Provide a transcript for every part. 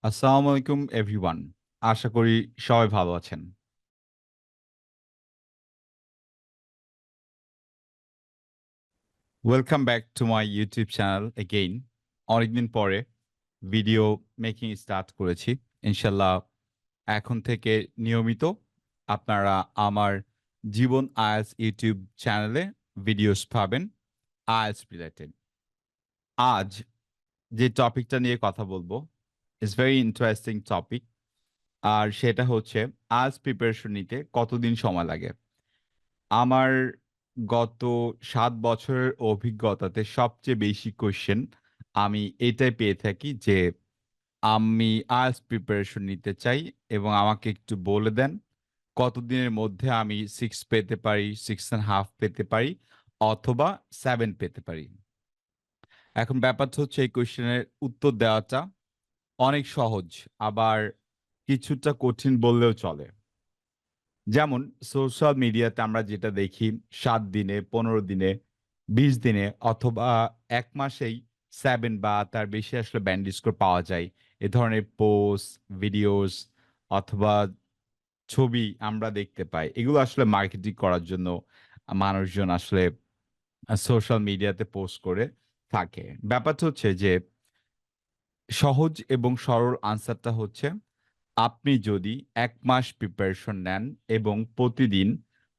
আসসালামু আলাইকুম এভরিওয়ান। আশা করি সবাই ভালো আছেন। Welcome back to my YouTube channel again. অনেকদিন পরে ভিডিও মেকিং স্টার্ট করেছি। ইনশাল্লাহ এখন থেকে নিয়মিত আপনারা আমার জীবন আইএলটিএস ইউটিউব চ্যানেলে ভিডিওস পাবেন আইএলটিএস রিলেটেড। আজ যে টপিকটা নিয়ে কথা বলবো ইটস ভেরি ইন্টারেস্টিং টপিক। আর সেটা হচ্ছে আইএলটিএস প্রিপারেশন নিতে কতদিন সময় লাগে। আমার গত ৭ বছরের অভিজ্ঞতাতে সবচেয়ে বেশি কোয়েশ্চেন আমি এটাই পেয়ে থাকি যে, আমি আইএলটিএস প্রিপারেশন নিতে চাই এবং আমাকে একটু বলে দেন কতদিনের মধ্যে আমি 6 পেতে পারি, 6.5 পেতে পারি অথবা 7 পেতে পারি। এখন ব্যাপারটা হচ্ছে এই কোয়েশ্চেনের উত্তর দেওয়াটা অনেক সহজ, আবার কিছুটা কঠিন বললেও চলে। যেমন সোশ্যাল মিডিয়াতে আমরা যেটা দেখি ৭ দিনে, ১৫ দিনে, ২০ দিনে অথবা ১ মাসেই 7 বা তার বেশি আসলে ব্যান্ড স্কোর পাওয়া যায়। এ ধরনের পোস্ট, ভিডিওস অথবা ছবি আমরা দেখতে পাই। এগুলো আসলে মার্কেটিং করার জন্য মানুষজন আসলে সোশ্যাল মিডিয়াতে পোস্ট করে থাকে। ব্যাপারটা হচ্ছে যে সহজ এবং সরল আনসারটা হচ্ছে, আপনি যদি ১ মাস প্রিপারেশন নেন এবং প্রতিদিন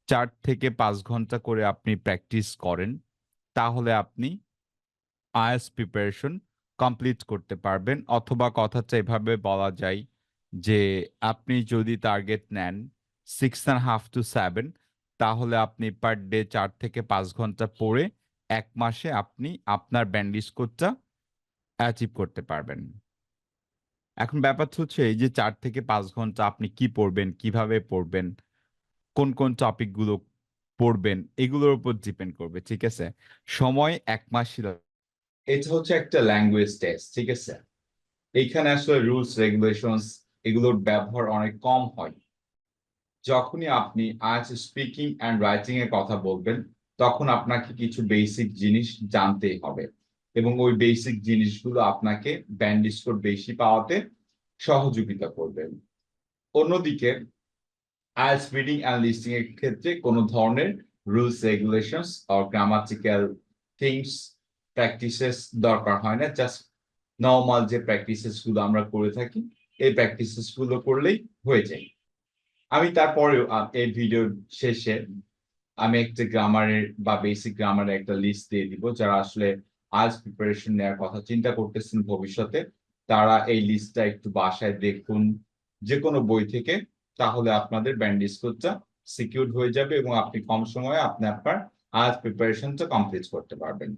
৪ থেকে ৫ ঘন্টা করে আপনি প্র্যাকটিস করেন, তাহলে আপনি আইএলটিএস প্রিপারেশন কমপ্লিট করতে পারবেন। অথবা কথাটা এভাবে বলা যায় যে, আপনি যদি টার্গেট নেন 6.5 to 7, তাহলে আপনি পার ডে ৪ থেকে ৫ ঘন্টা পড়ে ১ মাসে আপনি আপনার ব্যান্ড স্কোরটা অ্যাচিভ করতে পারবেন। এখন ব্যাপারটা হচ্ছে এই যে ৪ থেকে ৫ ঘন্টা আপনি কি পড়বেন, কিভাবে পড়বেন, কোন টপিক গুলো পড়বেন, এগুলোর উপর ডিপেন্ড করবে। ঠিক আছে? সময় ১ মাসই এটা হচ্ছে একটা ল্যাঙ্গুয়েজ টেস্ট। ঠিক আছে? এইখানে আসলে রুলস রেগুলেশনস এগুলোর ব্যবহার অনেক কম হয়। যখনই আপনি আজ স্পিকিং অ্যান্ড রাইটিং এর কথা বলবেন, তখন আপনাকে কিছু বেসিক জিনিস জানতেই হবে এবং ওই বেসিক জিনিসগুলো আপনাকে ব্যান্ড স্কোর বেশি পাওয়াতে সহযোগিতা করবে। অন্যদিকে আইএলটিএস রিডিং অ্যান্ড লিসনিং এর ক্ষেত্রে কোনো ধরনের rules regulations or grammatical things practices দরকার হয় না। জাস্ট নরমাল যে প্র্যাকটিসেস গুলো আমরা করে থাকি, এই প্র্যাকটিসেস গুলো করলেই হয়ে যায়। আমি তারপরেও এই ভিডিওর শেষে আমি একটা গ্রামারের বা বেসিক গ্রামারের একটা লিস্ট দিয়ে দিব। যারা আসলে আইএলটিএস প্রিপারেশন নেওয়ার কথা চিন্তা করতেছেন ভবিষ্যতে, তারা এই লিস্টটা একটু বাসায় দেখুন যেকোনো বই থেকে। তাহলে আপনাদের ব্যান্ড স্কোরটা সিকিউরড হয়ে যাবে এবং আপনি কম সময়ে আপনি আপনার আইএলটিএস প্রিপারেশনটা কমপ্লিট করতে পারবেন।